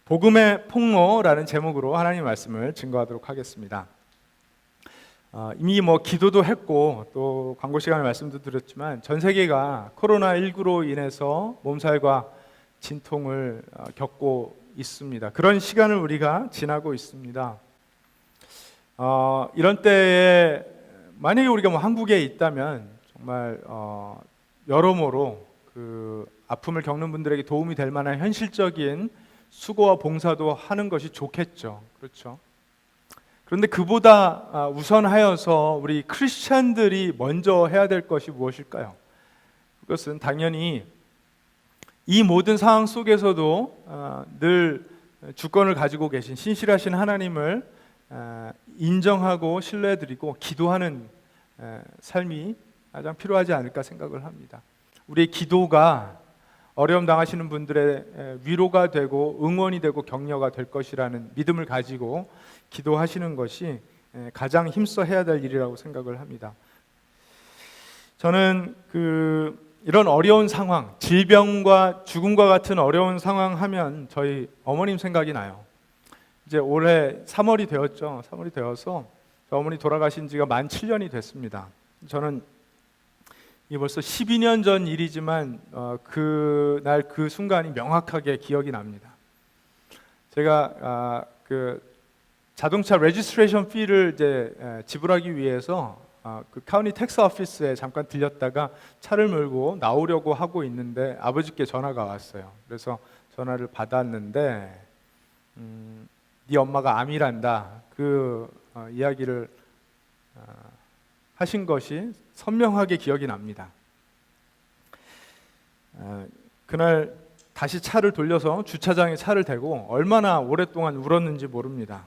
복음의 폭로라는 제목으로 하나님의 말씀을 증거하도록 하겠습니다. 이미 기도도 했고 또 광고 시간에 말씀도 드렸지만 전 세계가 코로나19로 인해서 몸살과 진통을 겪고 있습니다. 그런 시간을 우리가 지나고 있습니다. 이런 때에 만약에 우리가 한국에 있다면 정말 여러모로 그 아픔을 겪는 분들에게 도움이 될 만한 현실적인 수고와 봉사도 하는 것이 좋겠죠. 그렇죠? 그런데 그보다 우선하여서 우리 크리스찬들이 먼저 해야 될 것이 무엇일까요? 그것은 당연히 이 모든 상황 속에서도 늘 주권을 가지고 계신 신실하신 하나님을 인정하고 신뢰해드리고 기도하는 삶이 가장 필요하지 않을까 생각을 합니다. 우리의 기도가 어려움 당하시는 분들의 위로가 되고 응원이 되고 격려가 될 것이라는 믿음을 가지고 기도하시는 것이 가장 힘써 해야 될 일이라고 생각을 합니다. 저는 이런 어려운 상황, 질병과 죽음과 같은 어려운 상황 하면 저희 어머님 생각이 나요. 이제 올해 3월이 되었죠. 3월이 되어서 저 어머니 돌아가신 지가 만 7년이 됐습니다. 저는 이 벌써 12년 전 일이지만 그날 그 순간이 명확하게 기억이 납니다. 제가 그 자동차 레지스트레이션 피를 이제 지불하기 위해서 그 카운티 텍스 오피스에 잠깐 들렸다가 차를 몰고 나오려고 하고 있는데 아버지께 전화가 왔어요. 그래서 전화를 받았는데 네 엄마가 암이란다. 그 이야기를 하신 것이 선명하게 기억이 납니다. 그날 다시 차를 돌려서 주차장에 차를 대고 얼마나 오랫동안 울었는지 모릅니다.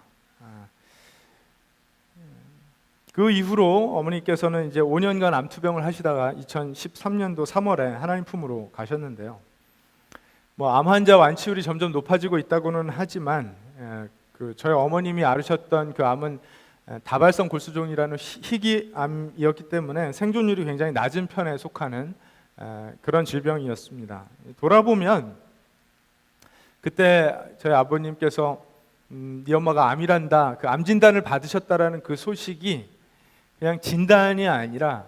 그 이후로 어머니께서는 이제 5년간 암투병을 하시다가 2013년도 3월에 하나님 품으로 가셨는데요. 암 환자 완치율이 점점 높아지고 있다고는 하지만 저희 어머님이 앓으셨던 그 암은 다발성 골수종이라는 희귀암이었기 때문에 생존율이 굉장히 낮은 편에 속하는 그런 질병이었습니다. 돌아보면 그때 저희 아버님께서 네 엄마가 암이란다, 그 암 진단을 받으셨다라는 그 소식이 그냥 진단이 아니라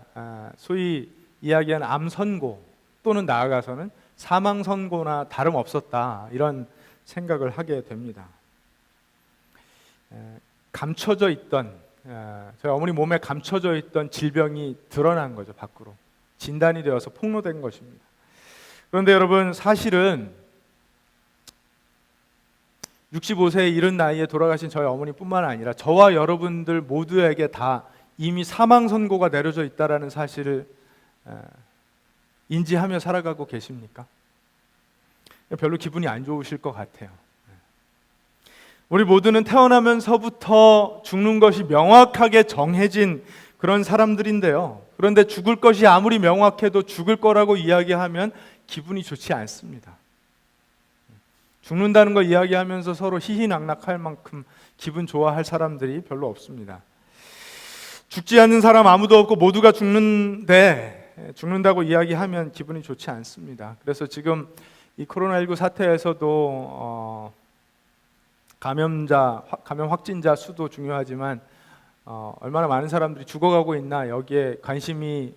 소위 이야기하는 암 선고 또는 나아가서는 사망 선고나 다름없었다, 이런 생각을 하게 됩니다. 감춰져 있던 저희 어머니 몸에 감춰져 있던 질병이 드러난 거죠. 밖으로 진단이 되어서 폭로된 것입니다. 그런데 여러분, 사실은 65세에 이른 나이에 돌아가신 저희 어머니뿐만 아니라 저와 여러분들 모두에게 다 이미 사망 선고가 내려져 있다라는 사실을 인지하며 살아가고 계십니까? 별로 기분이 안 좋으실 것 같아요. 우리 모두는 태어나면서부터 죽는 것이 명확하게 정해진 그런 사람들인데요. 그런데 죽을 것이 아무리 명확해도 죽을 거라고 이야기하면 기분이 좋지 않습니다. 죽는다는 걸 이야기하면서 서로 희희낙낙할 만큼 기분 좋아할 사람들이 별로 없습니다. 죽지 않는 사람 아무도 없고 모두가 죽는다고 이야기하면 기분이 좋지 않습니다. 그래서 지금 이 코로나19 사태에서도 감염 확진자 수도 중요하지만 얼마나 많은 사람들이 죽어가고 있나, 여기에 관심이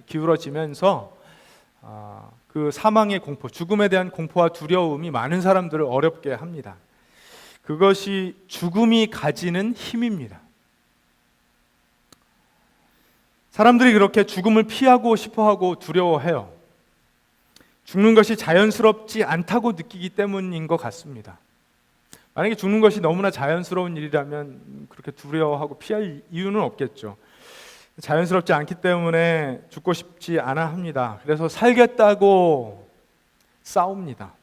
기울어지면서 그 사망의 공포, 죽음에 대한 공포와 두려움이 많은 사람들을 어렵게 합니다. 그것이 죽음이 가지는 힘입니다. 사람들이 그렇게 죽음을 피하고 싶어하고 두려워해요. 죽는 것이 자연스럽지 않다고 느끼기 때문인 것 같습니다. 만약에 죽는 것이 너무나 자연스러운 일이라면 그렇게 두려워하고 피할 이유는 없겠죠. 자연스럽지 않기 때문에 죽고 싶지 않아 합니다. 그래서 살겠다고 싸웁니다.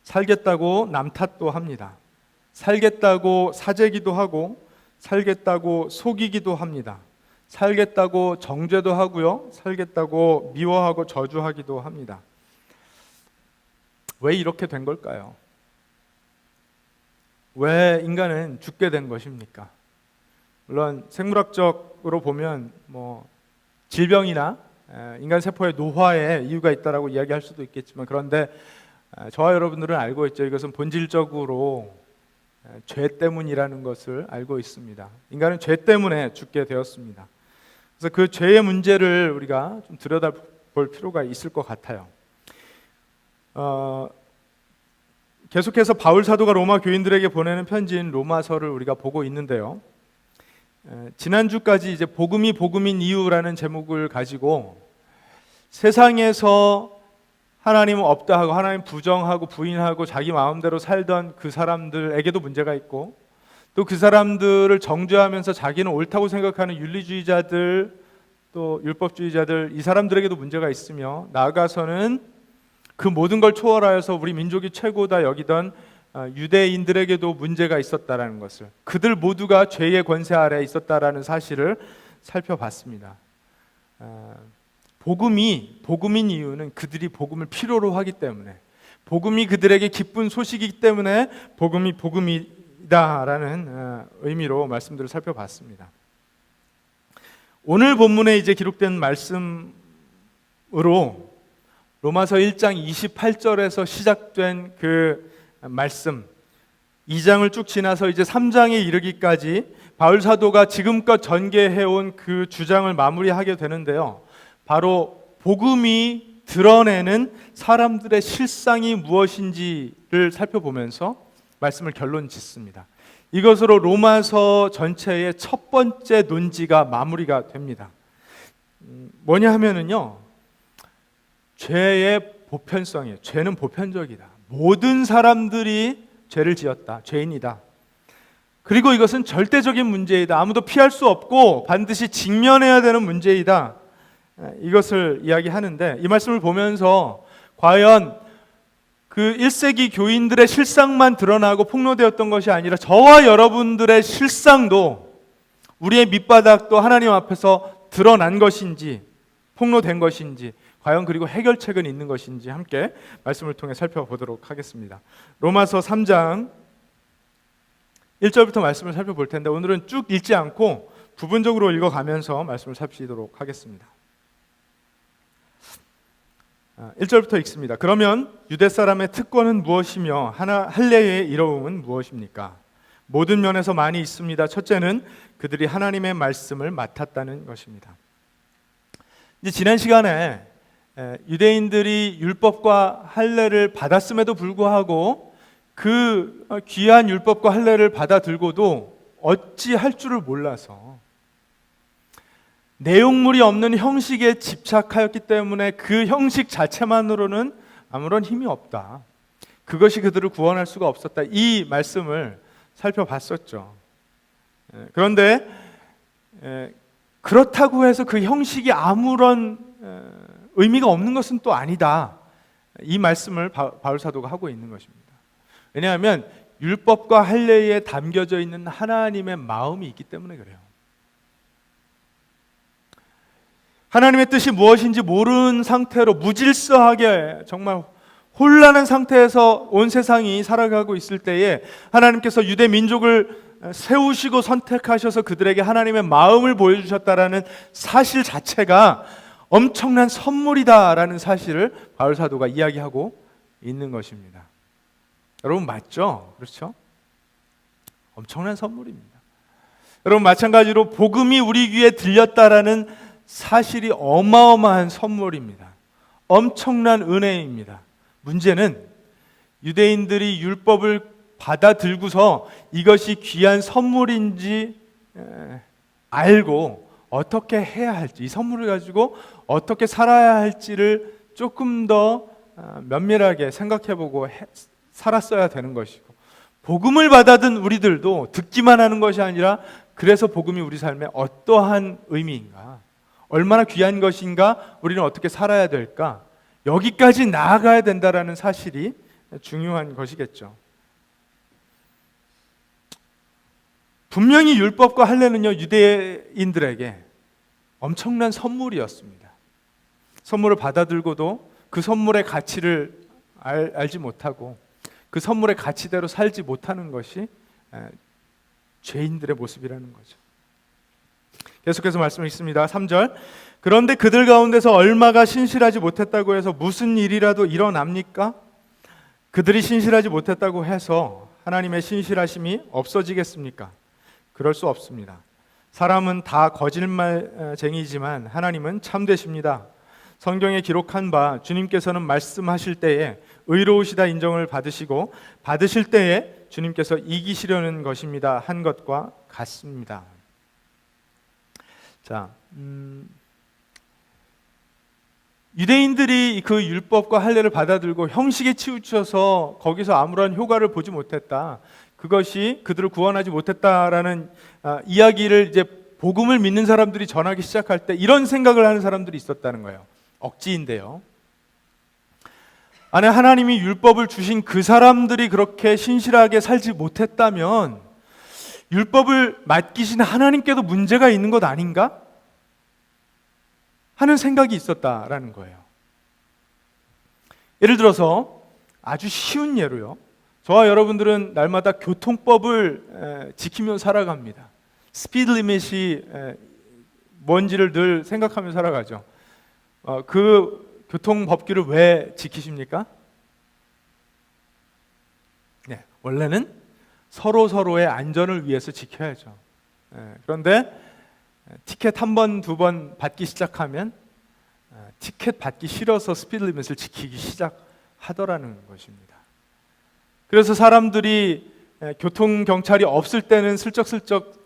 살겠다고 남 탓도 합니다. 살겠다고 사재기도 하고, 살겠다고 속이기도 합니다. 살겠다고 정죄도 하고요, 살겠다고 미워하고 저주하기도 합니다. 왜 이렇게 된 걸까요? 왜 인간은 죽게 된 것입니까? 물론 생물학적으로 보면 질병이나 인간 세포의 노화에 이유가 있다라고 이야기할 수도 있겠지만, 그런데 저와 여러분들은 알고 있죠. 이것은 본질적으로 죄 때문이라는 것을 알고 있습니다. 인간은 죄 때문에 죽게 되었습니다. 그래서 그 죄의 문제를 우리가 좀 들여다볼 필요가 있을 것 같아요. 계속해서 바울 사도가 로마 교인들에게 보내는 편지인 로마서를 우리가 보고 있는데요. 지난주까지 이제 복음이 복음인 이유라는 제목을 가지고 세상에서 하나님은 없다 하고 하나님 부정하고 부인하고 자기 마음대로 살던 그 사람들에게도 문제가 있고, 또 그 사람들을 정죄하면서 자기는 옳다고 생각하는 윤리주의자들, 또 율법주의자들, 이 사람들에게도 문제가 있으며, 나아가서는 그 모든 걸 초월하여서 우리 민족이 최고다 여기던 유대인들에게도 문제가 있었다라는 것을, 그들 모두가 죄의 권세 아래에 있었다라는 사실을 살펴봤습니다. 복음이 복음인 이유는 그들이 복음을 필요로 하기 때문에, 복음이 그들에게 기쁜 소식이기 때문에 복음이 복음이다라는 의미로 말씀들을 살펴봤습니다. 오늘 본문에 이제 기록된 말씀으로 로마서 1장 28절에서 시작된 그 말씀, 2장을 쭉 지나서 이제 3장에 이르기까지 바울 사도가 지금껏 전개해온 그 주장을 마무리하게 되는데요. 바로 복음이 드러내는 사람들의 실상이 무엇인지를 살펴보면서 말씀을 결론 짓습니다. 이것으로 로마서 전체의 첫 번째 논지가 마무리가 됩니다. 뭐냐 하면은요, 죄의 보편성이에요. 죄는 보편적이다. 모든 사람들이 죄를 지었다. 죄인이다. 그리고 이것은 절대적인 문제이다. 아무도 피할 수 없고 반드시 직면해야 되는 문제이다. 이것을 이야기하는데, 이 말씀을 보면서 과연 그 1세기 교인들의 실상만 드러나고 폭로되었던 것이 아니라 저와 여러분들의 실상도, 우리의 밑바닥도 하나님 앞에서 드러난 것인지 폭로된 것인지, 과연 그리고 해결책은 있는 것인지 함께 말씀을 통해 살펴보도록 하겠습니다. 로마서 3장 1절부터 말씀을 살펴볼 텐데, 오늘은 쭉 읽지 않고 부분적으로 읽어가면서 말씀을 살피도록 하겠습니다. 1절부터 읽습니다. 그러면 유대 사람의 특권은 무엇이며 할례의 이로움은 무엇입니까? 모든 면에서 많이 있습니다. 첫째는 그들이 하나님의 말씀을 맡았다는 것입니다. 이제 지난 시간에 유대인들이 율법과 할례를 받았음에도 불구하고 그 귀한 율법과 할례를 받아들고도 어찌 할 줄을 몰라서 내용물이 없는 형식에 집착하였기 때문에 그 형식 자체만으로는 아무런 힘이 없다. 그것이 그들을 구원할 수가 없었다. 이 말씀을 살펴봤었죠. 그런데 그렇다고 해서 그 형식이 아무런 의미가 없는 것은 또 아니다. 이 말씀을 바울 사도가 하고 있는 것입니다. 왜냐하면 율법과 할례에 담겨져 있는 하나님의 마음이 있기 때문에 그래요. 하나님의 뜻이 무엇인지 모르는 상태로 무질서하게 정말 혼란한 상태에서 온 세상이 살아가고 있을 때에 하나님께서 유대 민족을 세우시고 선택하셔서 그들에게 하나님의 마음을 보여주셨다라는 사실 자체가 엄청난 선물이다라는 사실을 바울 사도가 이야기하고 있는 것입니다. 여러분 맞죠? 그렇죠? 엄청난 선물입니다. 여러분 마찬가지로 복음이 우리 귀에 들렸다라는 사실이 어마어마한 선물입니다. 엄청난 은혜입니다. 문제는 유대인들이 율법을 받아들고서 이것이 귀한 선물인지 알고 어떻게 해야 할지, 이 선물을 가지고 어떻게 살아야 할지를 조금 더 면밀하게 생각해보고 살았어야 되는 것이고, 복음을 받아든 우리들도 듣기만 하는 것이 아니라 그래서 복음이 우리 삶에 어떠한 의미인가, 얼마나 귀한 것인가, 우리는 어떻게 살아야 될까, 여기까지 나아가야 된다라는 사실이 중요한 것이겠죠. 분명히 율법과 할례는요, 유대인들에게 엄청난 선물이었습니다. 선물을 받아들고도 그 선물의 가치를 알지 못하고 그 선물의 가치대로 살지 못하는 것이 죄인들의 모습이라는 거죠. 계속해서 말씀을 읽습니다. 3절. 그런데 그들 가운데서 얼마가 신실하지 못했다고 해서 무슨 일이라도 일어납니까? 그들이 신실하지 못했다고 해서 하나님의 신실하심이 없어지겠습니까? 그럴 수 없습니다. 사람은 다 거짓말쟁이지만 하나님은 참되십니다. 성경에 기록한 바 주님께서는 말씀하실 때에 의로우시다 인정을 받으시고 받으실 때에 주님께서 이기시려는 것입니다 한 것과 같습니다. 자, 유대인들이 그 율법과 할례를 받아들고 형식에 치우쳐서 거기서 아무런 효과를 보지 못했다. 그것이 그들을 구원하지 못했다라는 이야기를 이제 복음을 믿는 사람들이 전하기 시작할 때 이런 생각을 하는 사람들이 있었다는 거예요. 억지인데요. 아니, 하나님이 율법을 주신 그 사람들이 그렇게 신실하게 살지 못했다면 율법을 맡기신 하나님께도 문제가 있는 것 아닌가? 하는 생각이 있었다라는 거예요. 예를 들어서 아주 쉬운 예로요. 저와 여러분들은 날마다 교통법을 지키며 살아갑니다. 스피드 리밋이 뭔지를 늘 생각하며 살아가죠. 그 교통법규를 왜 지키십니까? 네, 원래는 서로의 안전을 위해서 지켜야죠. 그런데 티켓 한 번, 두 번 받기 시작하면 티켓 받기 싫어서 스피드 리밋을 지키기 시작하더라는 것입니다. 그래서 사람들이 교통경찰이 없을 때는 슬쩍슬쩍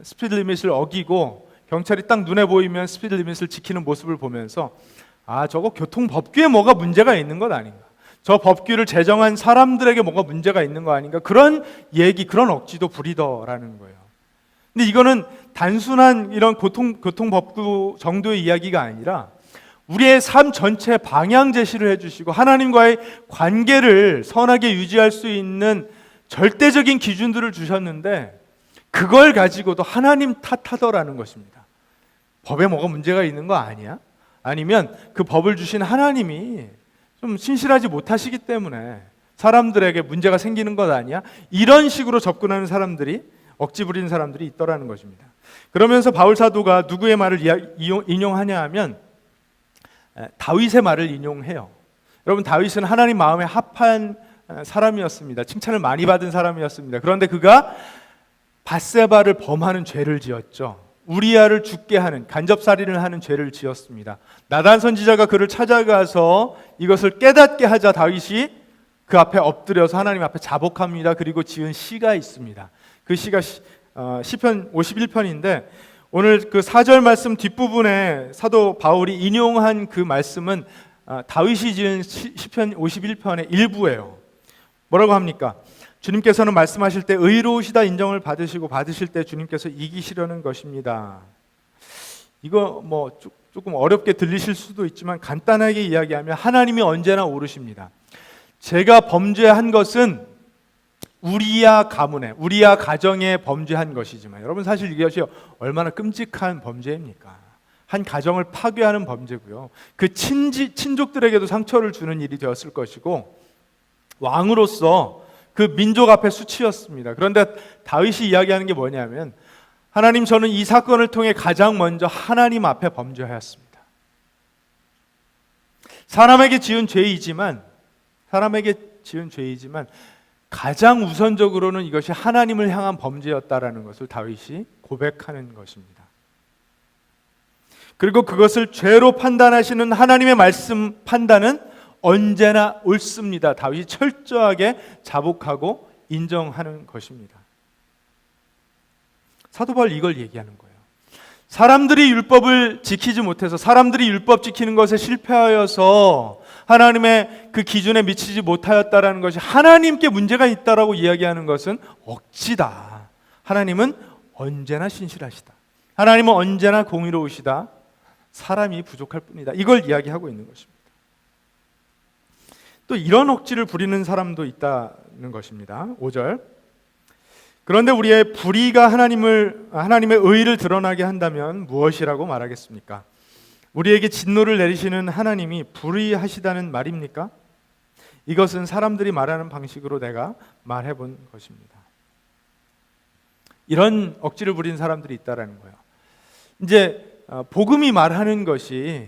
스피드 리밋을 어기고 경찰이 딱 눈에 보이면 스피드 리밋을 지키는 모습을 보면서 저거 교통법규에 뭐가 문제가 있는 것 아닌가, 저 법규를 제정한 사람들에게 뭐가 문제가 있는 거 아닌가, 그런 얘기, 그런 억지도 부리더라는 거예요. 근데 이거는 단순한 이런 교통법규 정도의 이야기가 아니라 우리의 삶 전체 방향 제시를 해주시고 하나님과의 관계를 선하게 유지할 수 있는 절대적인 기준들을 주셨는데 그걸 가지고도 하나님 탓하더라는 것입니다. 법에 뭐가 문제가 있는 거 아니야? 아니면 그 법을 주신 하나님이 좀 신실하지 못하시기 때문에 사람들에게 문제가 생기는 것 아니야? 이런 식으로 접근하는 사람들이, 억지 부리는 사람들이 있더라는 것입니다. 그러면서 바울 사도가 누구의 말을 인용하냐 하면 다윗의 말을 인용해요. 여러분, 다윗은 하나님 마음에 합한 사람이었습니다. 칭찬을 많이 받은 사람이었습니다. 그런데 그가 밧세바를 범하는 죄를 지었죠. 우리아를 죽게 하는, 간접살인을 하는 죄를 지었습니다. 나단 선지자가 그를 찾아가서 이것을 깨닫게 하자 다윗이 그 앞에 엎드려서 하나님 앞에 자복합니다. 그리고 지은 시가 있습니다. 그 시가 시편 51편인데 오늘 그 4절 말씀 뒷부분에 사도 바울이 인용한 그 말씀은 다윗이 지은 시편 51편의 일부예요. 뭐라고 합니까? 주님께서는 말씀하실 때 의로우시다 인정을 받으시고 받으실 때 주님께서 이기시려는 것입니다. 이거 뭐 조금 어렵게 들리실 수도 있지만 간단하게 이야기하면 하나님이 언제나 옳으십니다. 제가 범죄한 것은 우리야 가문에, 우리야 가정에 범죄한 것이지만 여러분, 사실 이것이 얼마나 끔찍한 범죄입니까? 한 가정을 파괴하는 범죄고요. 그 친족들에게도 상처를 주는 일이 되었을 것이고 왕으로서 그 민족 앞에 수치였습니다. 그런데 다윗이 이야기하는 게 뭐냐면 하나님, 저는 이 사건을 통해 가장 먼저 하나님 앞에 범죄하였습니다. 사람에게 지은 죄이지만 가장 우선적으로는 이것이 하나님을 향한 범죄였다라는 것을 다윗이 고백하는 것입니다. 그리고 그것을 죄로 판단하시는 하나님의 말씀 판단은 언제나 옳습니다. 다윗이 철저하게 자복하고 인정하는 것입니다. 사도 바울 이걸 얘기하는 거예요. 사람들이 율법을 지키지 못해서, 사람들이 율법 지키는 것에 실패하여서 하나님의 그 기준에 미치지 못하였다라는 것이 하나님께 문제가 있다라고 이야기하는 것은 억지다. 하나님은 언제나 신실하시다. 하나님은 언제나 공의로우시다. 사람이 부족할 뿐이다. 이걸 이야기하고 있는 것입니다. 또 이런 억지를 부리는 사람도 있다는 것입니다. 5절. 그런데 우리의 불의가 하나님의 의를 드러나게 한다면 무엇이라고 말하겠습니까? 우리에게 진노를 내리시는 하나님이 불의하시다는 말입니까? 이것은 사람들이 말하는 방식으로 내가 말해본 것입니다. 이런 억지를 부리는 사람들이 있다라는 거예요. 이제 복음이 말하는 것이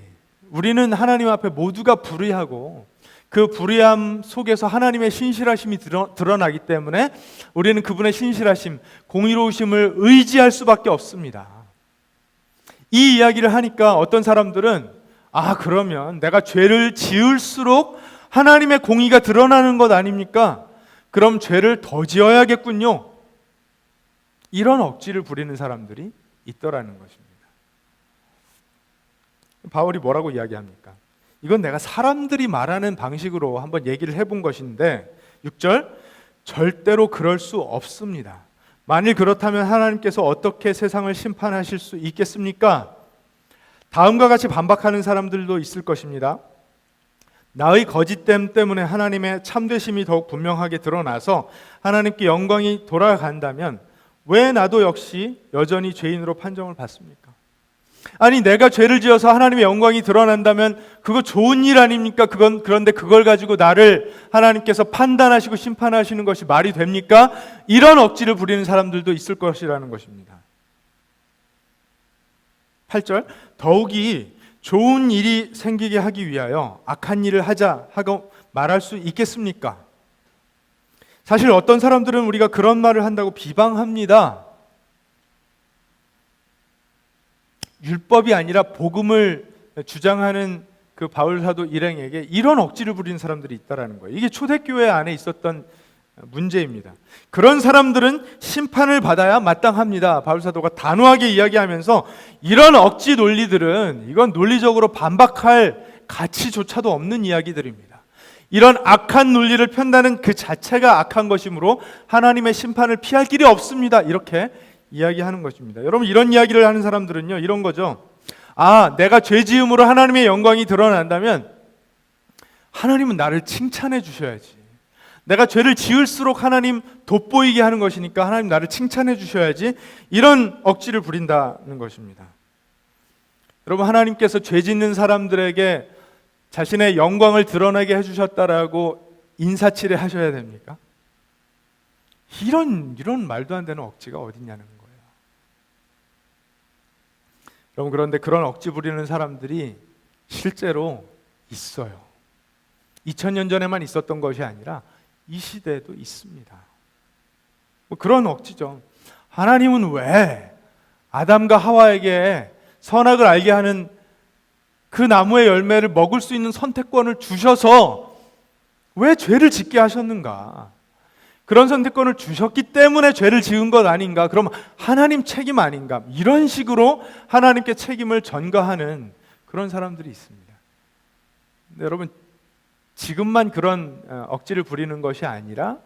우리는 하나님 앞에 모두가 불의하고 그 불의함 속에서 하나님의 신실하심이 드러나기 때문에 우리는 그분의 신실하심, 공의로우심을 의지할 수밖에 없습니다. 이 이야기를 하니까 어떤 사람들은 그러면 내가 죄를 지을수록 하나님의 공의가 드러나는 것 아닙니까? 그럼 죄를 더 지어야겠군요. 이런 억지를 부리는 사람들이 있더라는 것입니다. 바울이 뭐라고 이야기합니까? 이건 내가 사람들이 말하는 방식으로 한번 얘기를 해본 것인데 6절, 절대로 그럴 수 없습니다. 만일 그렇다면 하나님께서 어떻게 세상을 심판하실 수 있겠습니까? 다음과 같이 반박하는 사람들도 있을 것입니다. 나의 거짓됨 때문에 하나님의 참되심이 더욱 분명하게 드러나서 하나님께 영광이 돌아간다면 왜 나도 역시 여전히 죄인으로 판정을 받습니까? 아니, 내가 죄를 지어서 하나님의 영광이 드러난다면 그거 좋은 일 아닙니까? 그런데 그걸 가지고 나를 하나님께서 판단하시고 심판하시는 것이 말이 됩니까? 이런 억지를 부리는 사람들도 있을 것이라는 것입니다. 8절, 더욱이 좋은 일이 생기게 하기 위하여 악한 일을 하자 하고 말할 수 있겠습니까? 사실 어떤 사람들은 우리가 그런 말을 한다고 비방합니다. 율법이 아니라 복음을 주장하는 그 바울 사도 일행에게 이런 억지를 부리는 사람들이 있다라는 거예요. 이게 초대교회 안에 있었던 문제입니다. 그런 사람들은 심판을 받아야 마땅합니다. 바울 사도가 단호하게 이야기하면서 이런 억지 논리들은 이건 논리적으로 반박할 가치조차도 없는 이야기들입니다. 이런 악한 논리를 편다는 그 자체가 악한 것이므로 하나님의 심판을 피할 길이 없습니다. 이렇게 이야기하는 것입니다. 여러분, 이런 이야기를 하는 사람들은요, 이런 거죠. 내가 죄 지음으로 하나님의 영광이 드러난다면 하나님은 나를 칭찬해 주셔야지. 내가 죄를 지을수록 하나님 돋보이게 하는 것이니까 하나님 나를 칭찬해 주셔야지. 이런 억지를 부린다는 것입니다. 여러분, 하나님께서 죄 짓는 사람들에게 자신의 영광을 드러나게 해주셨다라고 인사치레 하셔야 됩니까? 이런 말도 안 되는 억지가 어딨냐는 거예요. 여러분, 그런데 그런 억지 부리는 사람들이 실제로 있어요. 2000년 전에만 있었던 것이 아니라 이 시대에도 있습니다. 그런 억지죠. 하나님은 왜 아담과 하와에게 선악을 알게 하는 그 나무의 열매를 먹을 수 있는 선택권을 주셔서 왜 죄를 짓게 하셨는가? 그런 선택권을 주셨기 때문에 죄를 지은 것 아닌가? 그럼 하나님 책임 아닌가? 이런 식으로 하나님께 책임을 전가하는 그런 사람들이 있습니다. 근데 여러분, 지금만 그런 억지를 부리는 것이 아니라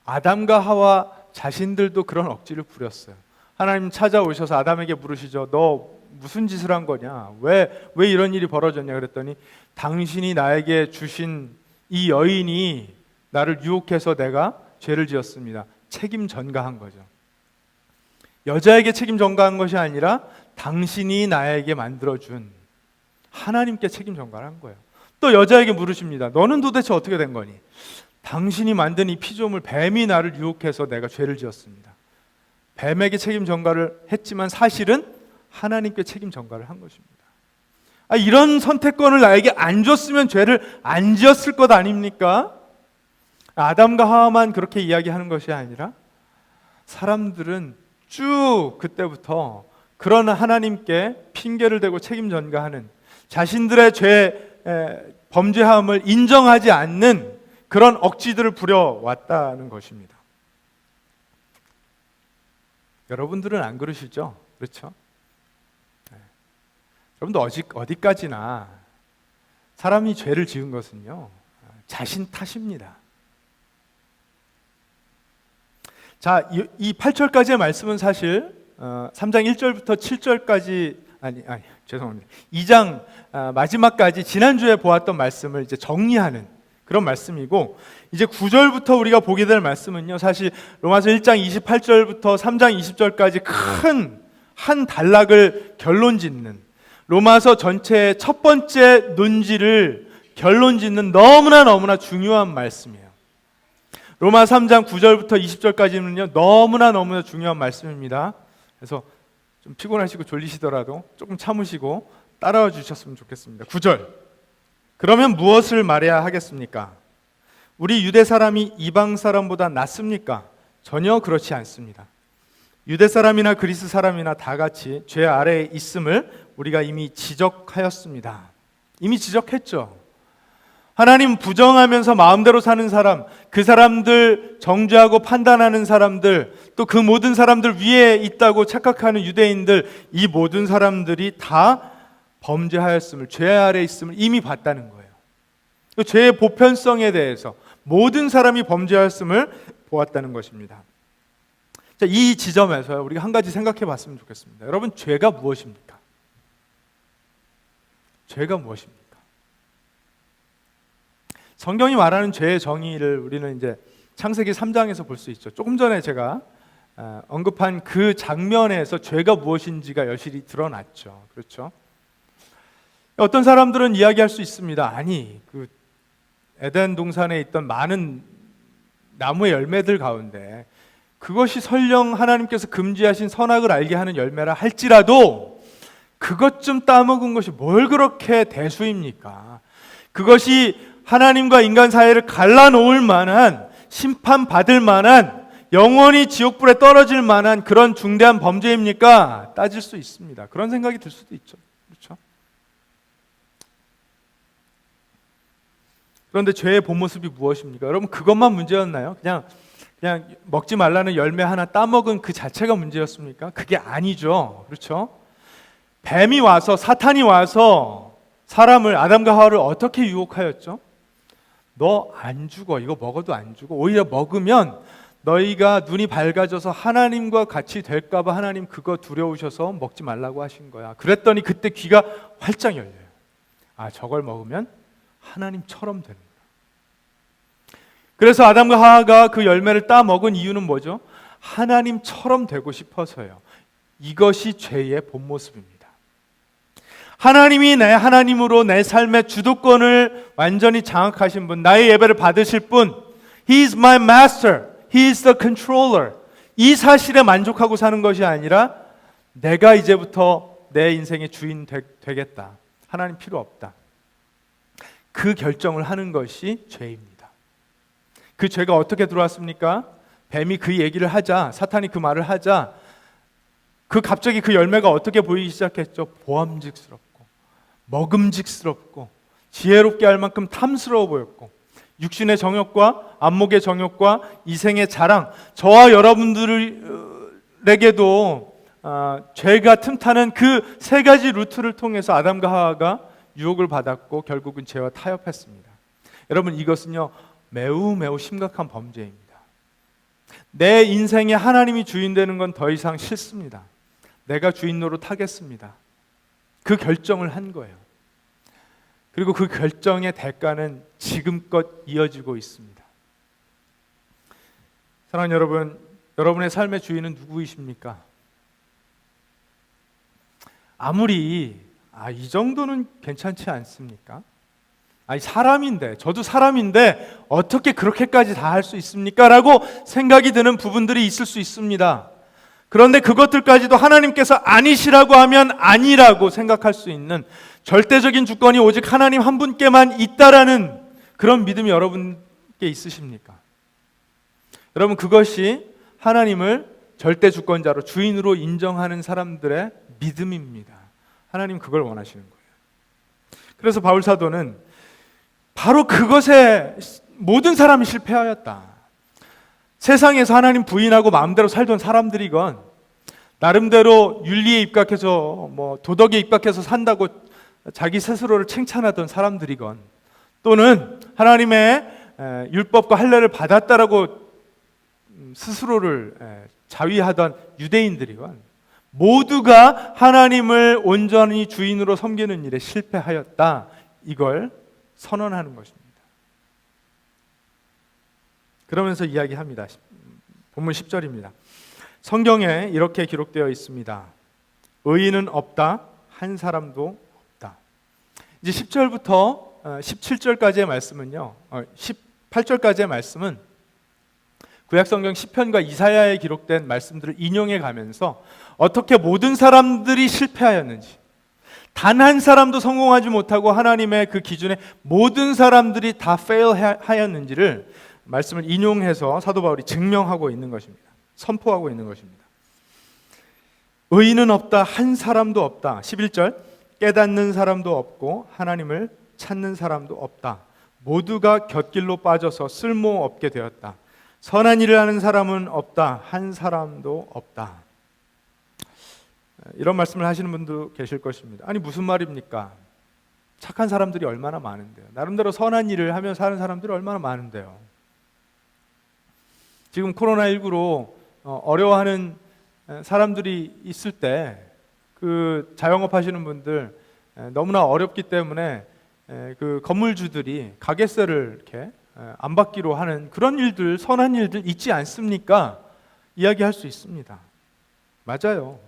아담과 하와 자신들도 그런 억지를 부렸어요. 하나님 찾아오셔서 아담에게 물으시죠. 너 무슨 짓을 한 거냐? 왜 이런 일이 벌어졌냐? 그랬더니 당신이 나에게 주신 이 여인이 나를 유혹해서 내가 죄를 지었습니다. 책임 전가한 거죠. 여자에게 책임 전가한 것이 아니라 당신이 나에게 만들어준 하나님께 책임 전가를 한 거예요. 또 여자에게 물으십니다. 너는 도대체 어떻게 된 거니? 당신이 만든 이 피조물 뱀이 나를 유혹해서 내가 죄를 지었습니다. 뱀에게 책임 전가를 했지만 사실은 하나님께 책임 전가를 한 것입니다. 이런 선택권을 나에게 안 줬으면 죄를 안 지었을 것 아닙니까? 아담과 하와만 그렇게 이야기하는 것이 아니라 사람들은 쭉 그때부터 그런 하나님께 핑계를 대고 책임 전가하는, 자신들의 범죄함을 인정하지 않는 그런 억지들을 부려왔다는 것입니다. 여러분들은 안 그러시죠? 그렇죠? 여러분도 어디까지나 사람이 죄를 지은 것은요, 자신 탓입니다. 자, 이 8절까지의 말씀은 사실 3장 1절부터 7절까지 죄송합니다. 2장 마지막까지 지난주에 보았던 말씀을 이제 정리하는 그런 말씀이고, 이제 9절부터 우리가 보게 될 말씀은요, 사실 로마서 1장 28절부터 3장 20절까지 큰 한 단락을 결론짓는, 로마서 전체의 첫 번째 논지를 결론짓는 너무나 중요한 말씀이에요. 로마 3장 9절부터 20절까지는요, 너무나 중요한 말씀입니다. 그래서 좀 피곤하시고 졸리시더라도 조금 참으시고 따라와 주셨으면 좋겠습니다. 9절, 그러면 무엇을 말해야 하겠습니까? 우리 유대 사람이 이방 사람보다 낫습니까? 전혀 그렇지 않습니다. 유대 사람이나 그리스 사람이나 다 같이 죄 아래에 있음을 우리가 이미 지적하였습니다. 이미 지적했죠. 하나님 부정하면서 마음대로 사는 사람, 그 사람들 정죄하고 판단하는 사람들, 또 그 모든 사람들 위에 있다고 착각하는 유대인들, 이 모든 사람들이 다 범죄하였음을, 죄 아래에 있음을 이미 봤다는 거예요. 죄의 보편성에 대해서 모든 사람이 범죄하였음을 보았다는 것입니다. 자, 이 지점에서 우리가 한 가지 생각해 봤으면 좋겠습니다. 여러분, 죄가 무엇입니까? 죄가 무엇입니까? 성경이 말하는 죄의 정의를 우리는 이제 창세기 3장에서 볼 수 있죠. 조금 전에 제가 언급한 그 장면에서 죄가 무엇인지가 여실히 드러났죠. 그렇죠? 어떤 사람들은 이야기할 수 있습니다. 아니, 그 에덴 동산에 있던 많은 나무의 열매들 가운데 그것이 설령 하나님께서 금지하신 선악을 알게 하는 열매라 할지라도 그것 좀 따먹은 것이 뭘 그렇게 대수입니까? 그것이 하나님과 인간 사이를 갈라놓을 만한, 심판받을 만한, 영원히 지옥불에 떨어질 만한 그런 중대한 범죄입니까? 따질 수 있습니다. 그런 생각이 들 수도 있죠. 그렇죠? 그런데 죄의 본 모습이 무엇입니까? 여러분, 그것만 문제였나요? 그냥 먹지 말라는 열매 하나 따먹은 그 자체가 문제였습니까? 그게 아니죠. 그렇죠? 뱀이 와서, 사탄이 와서 사람을, 아담과 하와를 어떻게 유혹하였죠? 너 안 죽어. 이거 먹어도 안 죽어. 오히려 먹으면 너희가 눈이 밝아져서 하나님과 같이 될까 봐 하나님 그거 두려우셔서 먹지 말라고 하신 거야. 그랬더니 그때 귀가 활짝 열려요. 아, 저걸 먹으면 하나님처럼 되는 거야. 그래서 아담과 하와가 그 열매를 따 먹은 이유는 뭐죠? 하나님처럼 되고 싶어서요. 이것이 죄의 본 모습입니다. 하나님이 내 하나님으로 내 삶의 주도권을 완전히 장악하신 분, 나의 예배를 받으실 분, He is my master, He is the controller. 이 사실에 만족하고 사는 것이 아니라 내가 이제부터 내 인생의 주인 되겠다. 하나님 필요 없다. 그 결정을 하는 것이 죄입니다. 그 죄가 어떻게 들어왔습니까? 뱀이 그 얘기를 하자, 사탄이 그 말을 하자, 갑자기 그 열매가 어떻게 보이기 시작했죠? 보암직스럽고 먹음직스럽고 지혜롭게 할 만큼 탐스러워 보였고, 육신의 정욕과 안목의 정욕과 이생의 자랑, 저와 여러분들에게도 죄가 틈타는 그 세 가지 루트를 통해서 아담과 하와가 유혹을 받았고 결국은 죄와 타협했습니다. 여러분, 이것은요 매우 매우 심각한 범죄입니다. 내 인생에 하나님이 주인 되는 건 더 이상 싫습니다. 내가 주인 노릇하겠습니다. 그 결정을 한 거예요. 그리고 그 결정의 대가는 지금껏 이어지고 있습니다. 사랑하는 여러분, 여러분의 삶의 주인은 누구이십니까? 아무리 이 정도는 괜찮지 않습니까? 사람인데, 저도 사람인데 어떻게 그렇게까지 다 할 수 있습니까? 라고 생각이 드는 부분들이 있을 수 있습니다. 그런데 그것들까지도 하나님께서 아니시라고 하면 아니라고 생각할 수 있는 절대적인 주권이 오직 하나님 한 분께만 있다라는 그런 믿음이 여러분께 있으십니까? 여러분, 그것이 하나님을 절대 주권자로, 주인으로 인정하는 사람들의 믿음입니다. 하나님 그걸 원하시는 거예요. 그래서 바울 사도는 바로 그것에 모든 사람이 실패하였다. 세상에서 하나님 부인하고 마음대로 살던 사람들이건, 나름대로 윤리에 입각해서 도덕에 입각해서 산다고 자기 스스로를 칭찬하던 사람들이건, 또는 하나님의 율법과 할례를 받았다라고 스스로를 자위하던 유대인들이건, 모두가 하나님을 온전히 주인으로 섬기는 일에 실패하였다. 이걸 선언하는 것입니다. 그러면서 이야기합니다. 본문 10절입니다. 성경에 이렇게 기록되어 있습니다. 의인은 없다, 한 사람도 없다. 이제 10절부터 17절까지의 말씀은요, 18절까지의 말씀은 구약성경 시편과 이사야에 기록된 말씀들을 인용해 가면서 어떻게 모든 사람들이 실패하였는지, 단 한 사람도 성공하지 못하고 하나님의 그 기준에 모든 사람들이 다 fail하였는지를 말씀을 인용해서 사도 바울이 증명하고 있는 것입니다. 선포하고 있는 것입니다. 의인은 없다, 한 사람도 없다. 11절, 깨닫는 사람도 없고 하나님을 찾는 사람도 없다. 모두가 곁길로 빠져서 쓸모없게 되었다. 선한 일을 하는 사람은 없다, 한 사람도 없다. 이런 말씀을 하시는 분도 계실 것입니다. 아니 무슨 말입니까? 착한 사람들이 얼마나 많은데요. 나름대로 선한 일을 하며 사는 사람들이 얼마나 많은데요. 지금 코로나19로 어려워하는 사람들이 있을 때 그 자영업 하시는 분들 너무나 어렵기 때문에 그 건물주들이 가게세를 이렇게 안 받기로 하는 그런 일들, 선한 일들 있지 않습니까? 이야기할 수 있습니다. 맞아요.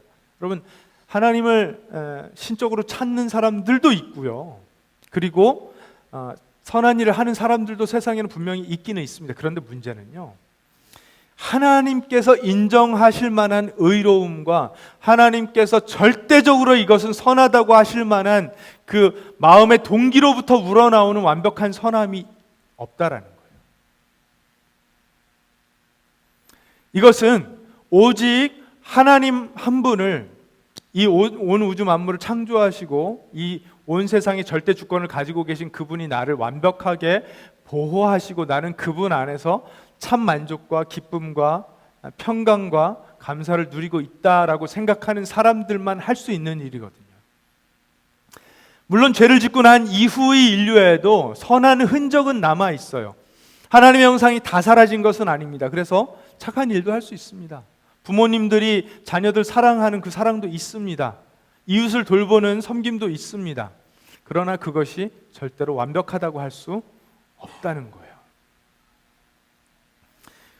여러분, 하나님을 신적으로 찾는 사람들도 있고요. 그리고 선한 일을 하는 사람들도 세상에는 분명히 있기는 있습니다. 그런데 문제는요, 하나님께서 인정하실 만한 의로움과 하나님께서 절대적으로 이것은 선하다고 하실 만한 그 마음의 동기로부터 우러나오는 완벽한 선함이 없다라는 거예요. 이것은 오직 하나님 한 분을, 이 온 우주 만물을 창조하시고 이 온 세상의 절대 주권을 가지고 계신 그분이 나를 완벽하게 보호하시고 나는 그분 안에서 참 만족과 기쁨과 평강과 감사를 누리고 있다라고 생각하는 사람들만 할 수 있는 일이거든요. 물론 죄를 짓고 난 이후의 인류에도 선한 흔적은 남아 있어요. 하나님의 형상이 다 사라진 것은 아닙니다. 그래서 착한 일도 할 수 있습니다. 부모님들이 자녀들 사랑하는 그 사랑도 있습니다. 이웃을 돌보는 섬김도 있습니다. 그러나 그것이 절대로 완벽하다고 할 수 없다는 거예요.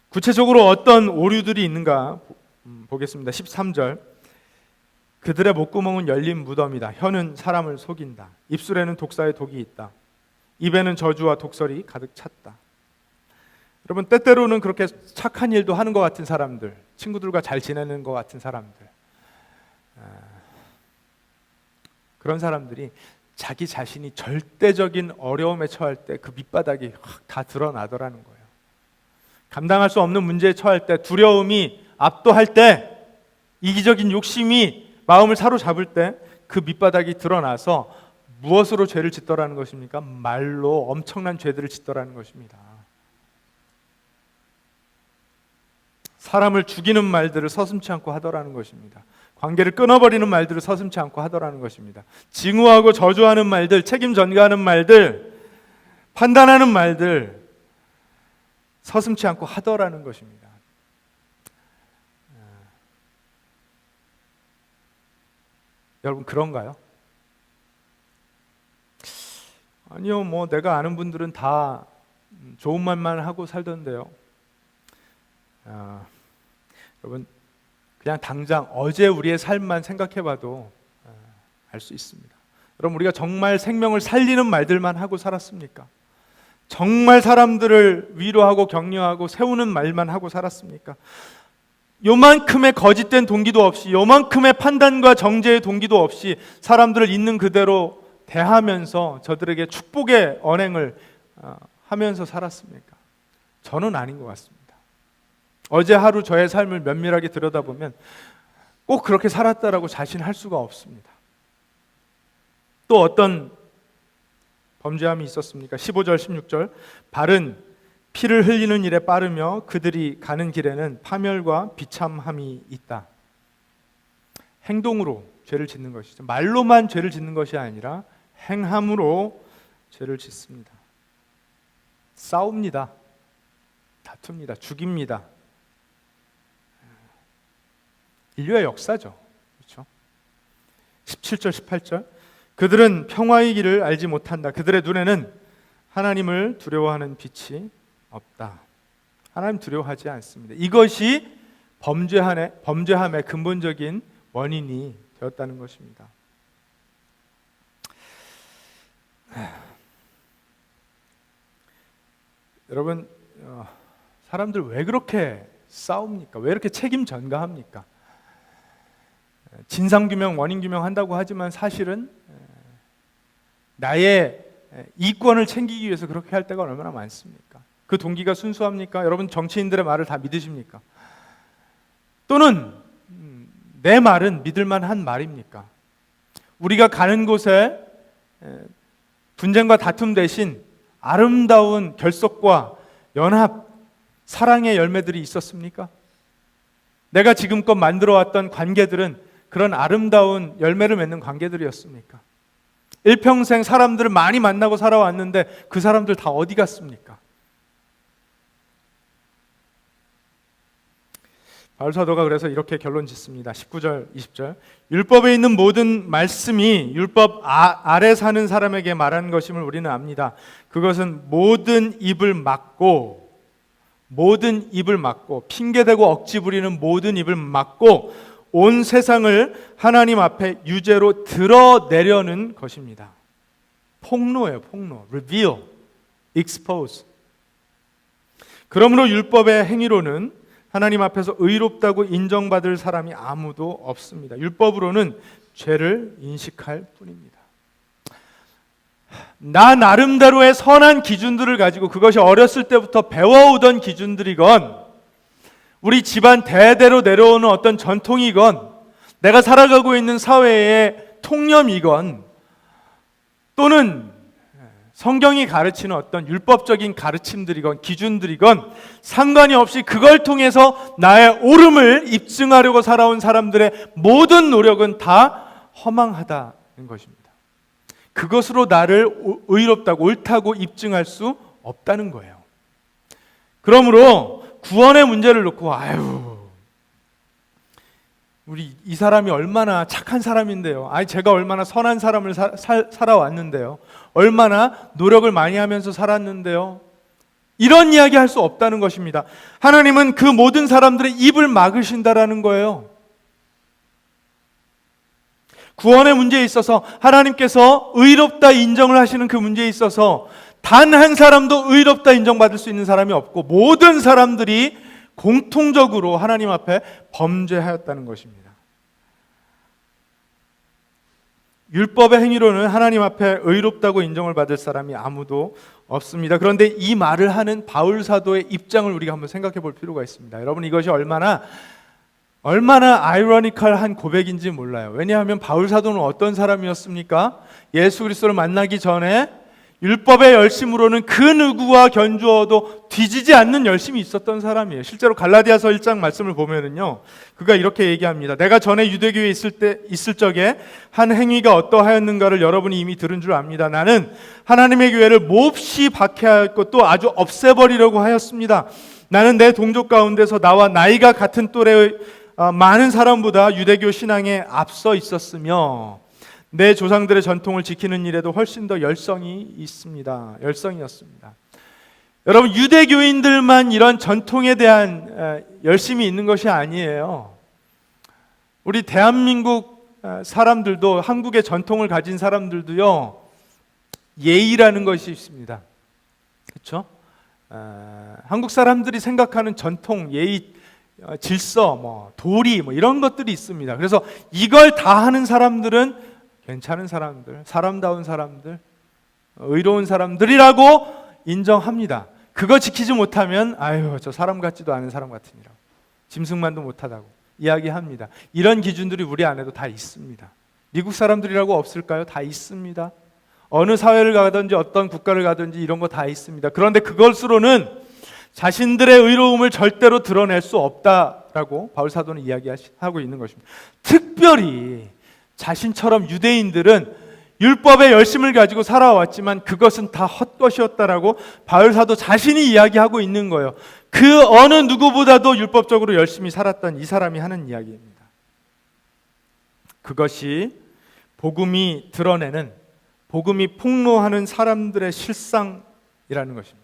구체적으로 어떤 오류들이 있는가 보겠습니다. 13절, 그들의 목구멍은 열린 무덤이다. 혀는 사람을 속인다. 입술에는 독사의 독이 있다. 입에는 저주와 독설이 가득 찼다. 여러분, 때때로는 그렇게 착한 일도 하는 것 같은 사람들, 친구들과 잘 지내는 것 같은 사람들, 그런 사람들이 자기 자신이 절대적인 어려움에 처할 때 그 밑바닥이 확 다 드러나더라는 거예요. 감당할 수 없는 문제에 처할 때, 두려움이 압도할 때, 이기적인 욕심이 마음을 사로잡을 때 그 밑바닥이 드러나서 무엇으로 죄를 짓더라는 것입니까? 말로 엄청난 죄들을 짓더라는 것입니다. 사람을 죽이는 말들을 서슴지 않고 하더라는 것입니다. 관계를 끊어버리는 말들을 서슴지 않고 하더라는 것입니다. 징후하고 저주하는 말들, 책임 전가하는 말들, 판단하는 말들 서슴지 않고 하더라는 것입니다. 여러분, 그런가요? 아니요, 뭐 내가 아는 분들은 다 좋은 말만 하고 살던데요. 여러분, 그냥 당장 어제 우리의 삶만 생각해봐도 알 수 있습니다. 여러분, 우리가 정말 생명을 살리는 말들만 하고 살았습니까? 정말 사람들을 위로하고 격려하고 세우는 말만 하고 살았습니까? 요만큼의 거짓된 동기도 없이, 요만큼의 판단과 정죄의 동기도 없이 사람들을 있는 그대로 대하면서 저들에게 축복의 언행을 하면서 살았습니까? 저는 아닌 것 같습니다. 어제 하루 저의 삶을 면밀하게 들여다보면 꼭 그렇게 살았다라고 자신할 수가 없습니다. 또 어떤 범죄함이 있었습니까? 15절, 16절, 발은 피를 흘리는 일에 빠르며 그들이 가는 길에는 파멸과 비참함이 있다. 행동으로 죄를 짓는 것이죠. 말로만 죄를 짓는 것이 아니라 행함으로 죄를 짓습니다. 싸웁니다. 다툽니다. 죽입니다. 인류의 역사죠. 그렇죠? 17절, 18절, 그들은 평화의 길을 알지 못한다. 그들의 눈에는 하나님을 두려워하는 빛이 없다. 하나님 두려워하지 않습니다. 이것이 범죄함의 근본적인 원인이 되었다는 것입니다. 여러분, 사람들 왜 그렇게 싸웁니까? 왜 이렇게 책임 전가합니까? 진상규명, 원인규명 한다고 하지만 사실은 나의 이권을 챙기기 위해서 그렇게 할 때가 얼마나 많습니까? 그 동기가 순수합니까? 여러분 정치인들의 말을 다 믿으십니까? 또는 내 말은 믿을만한 말입니까? 우리가 가는 곳에 분쟁과 다툼 대신 아름다운 결속과 연합, 사랑의 열매들이 있었습니까? 내가 지금껏 만들어왔던 관계들은 그런 아름다운 열매를 맺는 관계들이었습니까? 일평생 사람들을 많이 만나고 살아왔는데 그 사람들 다 어디 갔습니까? 바울 사도가 그래서 이렇게 결론 짓습니다. 19절, 20절. 율법에 있는 모든 말씀이 율법 아래 사는 사람에게 말한 것임을 우리는 압니다. 그것은 모든 입을 막고 핑계대고 억지 부리는 모든 입을 막고 온 세상을 하나님 앞에 유죄로 드러내려는 것입니다. 폭로예요, 폭로. reveal, expose. 그러므로 율법의 행위로는 하나님 앞에서 의롭다고 인정받을 사람이 아무도 없습니다. 율법으로는 죄를 인식할 뿐입니다. 나 나름대로의 선한 기준들을 가지고 그것이 어렸을 때부터 배워오던 기준들이건 우리 집안 대대로 내려오는 어떤 전통이건 내가 살아가고 있는 사회의 통념이건 또는 성경이 가르치는 어떤 율법적인 가르침들이건 기준들이건 상관이 없이 그걸 통해서 나의 옳음을 입증하려고 살아온 사람들의 모든 노력은 다 허망하다는 것입니다. 그것으로 나를 의롭다고 옳다고 입증할 수 없다는 거예요. 그러므로 구원의 문제를 놓고 우리 이 사람이 얼마나 착한 사람인데요. 제가 얼마나 선한 사람을 살아왔는데요. 얼마나 노력을 많이 하면서 살았는데요. 이런 이야기 할 수 없다는 것입니다. 하나님은 그 모든 사람들의 입을 막으신다라는 거예요. 구원의 문제에 있어서 하나님께서 의롭다 인정을 하시는 그 문제에 있어서 단 한 사람도 의롭다 인정받을 수 있는 사람이 없고 모든 사람들이 공통적으로 하나님 앞에 범죄하였다는 것입니다. 율법의 행위로는 하나님 앞에 의롭다고 인정을 받을 사람이 아무도 없습니다. 그런데 이 말을 하는 바울 사도의 입장을 우리가 한번 생각해 볼 필요가 있습니다. 여러분 이것이 얼마나 아이러니컬한 고백인지 몰라요. 왜냐하면 바울 사도는 어떤 사람이었습니까? 예수 그리스도를 만나기 전에 율법의 열심으로는 그 누구와 견주어도 뒤지지 않는 열심이 있었던 사람이에요. 실제로 갈라디아서 1장 말씀을 보면은요, 그가 이렇게 얘기합니다. 내가 전에 유대교에 있을 적에 한 행위가 어떠하였는가를 여러분이 이미 들은 줄 압니다. 나는 하나님의 교회를 몹시 박해하였고 또 아주 없애버리려고 하였습니다. 나는 내 동족 가운데서 나와 나이가 같은 또래의 많은 사람보다 유대교 신앙에 앞서 있었으며 내 조상들의 전통을 지키는 일에도 훨씬 더 열성이었습니다. 여러분 유대교인들만 이런 전통에 대한 열심이 있는 것이 아니에요. 우리 대한민국 사람들도 한국의 전통을 가진 사람들도요 예의라는 것이 있습니다. 그렇죠? 한국 사람들이 생각하는 전통, 예의, 질서, 도리 이런 것들이 있습니다. 그래서 이걸 다 하는 사람들은 괜찮은 사람들, 사람다운 사람들, 의로운 사람들이라고 인정합니다. 그거 지키지 못하면 저 사람 같지도 않은 사람 같으니라고, 짐승만도 못하다고 이야기합니다. 이런 기준들이 우리 안에도 다 있습니다. 미국 사람들이라고 없을까요? 다 있습니다. 어느 사회를 가든지 어떤 국가를 가든지 이런 거 다 있습니다. 그런데 그것으로는 자신들의 의로움을 절대로 드러낼 수 없다라고 바울 사도는 이야기하고 있는 것입니다. 특별히 자신처럼 유대인들은 율법의 열심을 가지고 살아왔지만 그것은 다 헛것이었다라고 바울 사도 자신이 이야기하고 있는 거예요. 그 어느 누구보다도 율법적으로 열심히 살았던 이 사람이 하는 이야기입니다. 그것이 복음이 드러내는, 복음이 폭로하는 사람들의 실상이라는 것입니다.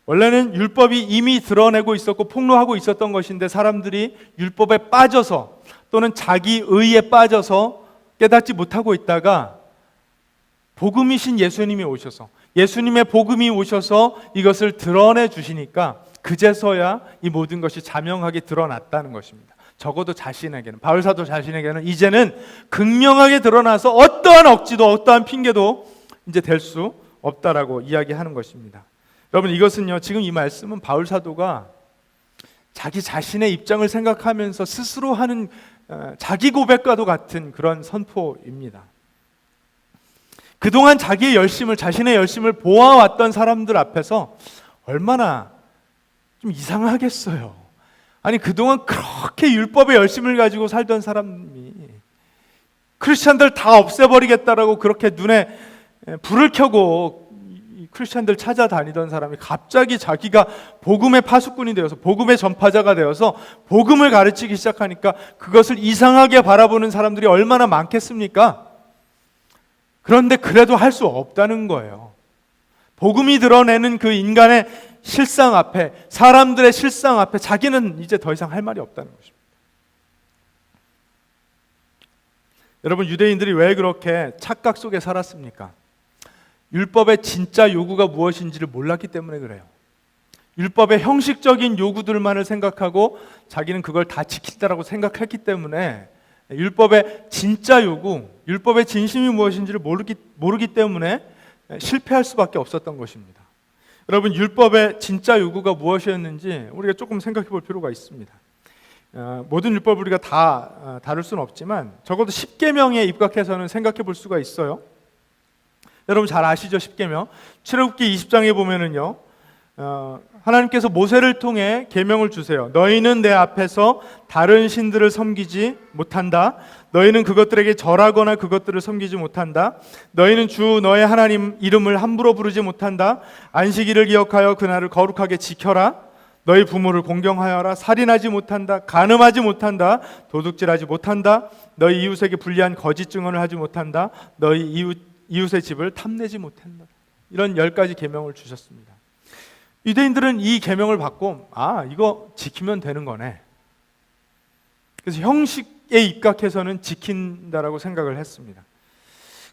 원래는 율법이 이미 드러내고 있었고 폭로하고 있었던 것인데 사람들이 율법에 빠져서 또는 자기 의에 빠져서 깨닫지 못하고 있다가 복음이신 예수님이 오셔서, 예수님의 복음이 오셔서 이것을 드러내 주시니까 그제서야 이 모든 것이 자명하게 드러났다는 것입니다. 적어도 자신에게는, 바울 사도 자신에게는 이제는 극명하게 드러나서 어떠한 억지도 어떠한 핑계도 이제 될 수 없다라고 이야기하는 것입니다. 여러분, 이것은요, 지금 이 말씀은 바울 사도가 자기 자신의 입장을 생각하면서 스스로 하는 자기 고백과도 같은 그런 선포입니다. 그동안 자기의 열심을, 자신의 열심을 보아왔던 사람들 앞에서 얼마나 좀 이상하겠어요. 아니, 그동안 그렇게 율법의 열심을 가지고 살던 사람이 크리스찬들 다 없애버리겠다라고 그렇게 눈에 불을 켜고 크리스찬들 찾아다니던 사람이 갑자기 자기가 복음의 파수꾼이 되어서 복음의 전파자가 되어서 복음을 가르치기 시작하니까 그것을 이상하게 바라보는 사람들이 얼마나 많겠습니까? 그런데 그래도 할 수 없다는 거예요. 복음이 드러내는 그 인간의 실상 앞에, 사람들의 실상 앞에 자기는 이제 더 이상 할 말이 없다는 것입니다. 여러분, 유대인들이 왜 그렇게 착각 속에 살았습니까? 율법의 진짜 요구가 무엇인지를 몰랐기 때문에 그래요. 율법의 형식적인 요구들만을 생각하고 자기는 그걸 다 지킨다라고 생각했기 때문에 율법의 진짜 요구, 율법의 진심이 무엇인지를 모르기 때문에 실패할 수밖에 없었던 것입니다. 여러분, 율법의 진짜 요구가 무엇이었는지 우리가 조금 생각해 볼 필요가 있습니다. 모든 율법을 우리가 다 다룰 수는 없지만 적어도 10계명에 입각해서는 생각해 볼 수가 있어요. 여러분 잘 아시죠? 10계명. 출애굽기 20장에 보면은요, 하나님께서 모세를 통해 계명을 주세요. 너희는 내 앞에서 다른 신들을 섬기지 못한다. 너희는 그것들에게 절하거나 그것들을 섬기지 못한다. 너희는 주 너의 하나님 이름을 함부로 부르지 못한다. 안식일을 기억하여 그날을 거룩하게 지켜라. 너희 부모를 공경하여라. 살인하지 못한다. 간음하지 못한다. 도둑질하지 못한다. 너희 이웃에게 불리한 거짓 증언을 하지 못한다. 너희 이웃의 집을 탐내지 못한다. 이런 10가지 계명을 주셨습니다. 유대인들은 이 계명을 받고 이거 지키면 되는 거네. 그래서 형식에 입각해서는 지킨다라고 생각을 했습니다.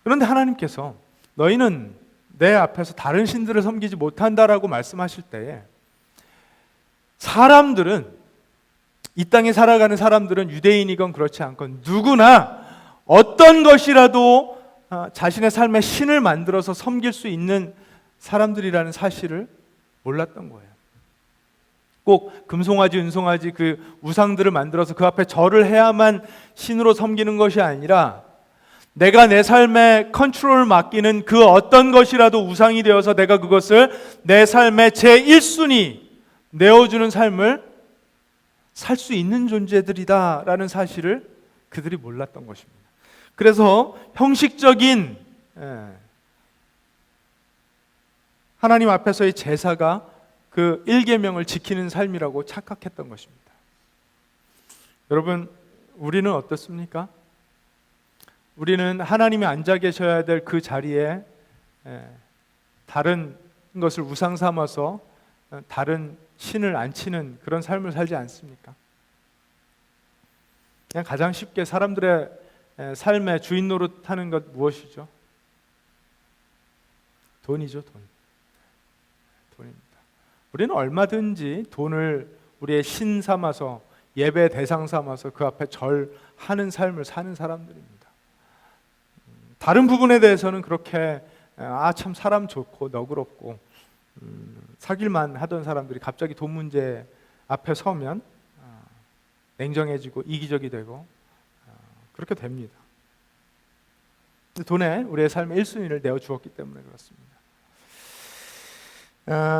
그런데 하나님께서 너희는 내 앞에서 다른 신들을 섬기지 못한다라고 말씀하실 때에 사람들은, 이 땅에 살아가는 사람들은 유대인이건 그렇지 않건 누구나 어떤 것이라도 자신의 삶에 신을 만들어서 섬길 수 있는 사람들이라는 사실을 몰랐던 거예요. 꼭 금송아지, 은송아지 그 우상들을 만들어서 그 앞에 절을 해야만 신으로 섬기는 것이 아니라 내가 내 삶에 컨트롤을 맡기는 그 어떤 것이라도 우상이 되어서 내가 그것을 내 삶의 제1순위 내어주는 삶을 살 수 있는 존재들이다라는 사실을 그들이 몰랐던 것입니다. 그래서 형식적인 하나님 앞에서의 제사가 그 1계명을 지키는 삶이라고 착각했던 것입니다. 여러분, 우리는 어떻습니까? 우리는 하나님이 앉아 계셔야 될 그 자리에 다른 것을 우상 삼아서 다른 신을 앉히는 그런 삶을 살지 않습니까? 그냥 가장 쉽게 사람들의 삶의 주인 노릇하는 것 무엇이죠? 돈이죠, 돈. 돈입니다. 우리는 얼마든지 돈을 우리의 신 삼아서 예배 대상 삼아서 그 앞에 절하는 삶을 사는 사람들입니다. 다른 부분에 대해서는 그렇게 참 사람 좋고 너그럽고 사귈만 하던 사람들이 갑자기 돈 문제 앞에 서면 냉정해지고 이기적이 되고 그렇게 됩니다. 돈에 우리의 삶의 1순위를 내어주었기 때문에 그렇습니다.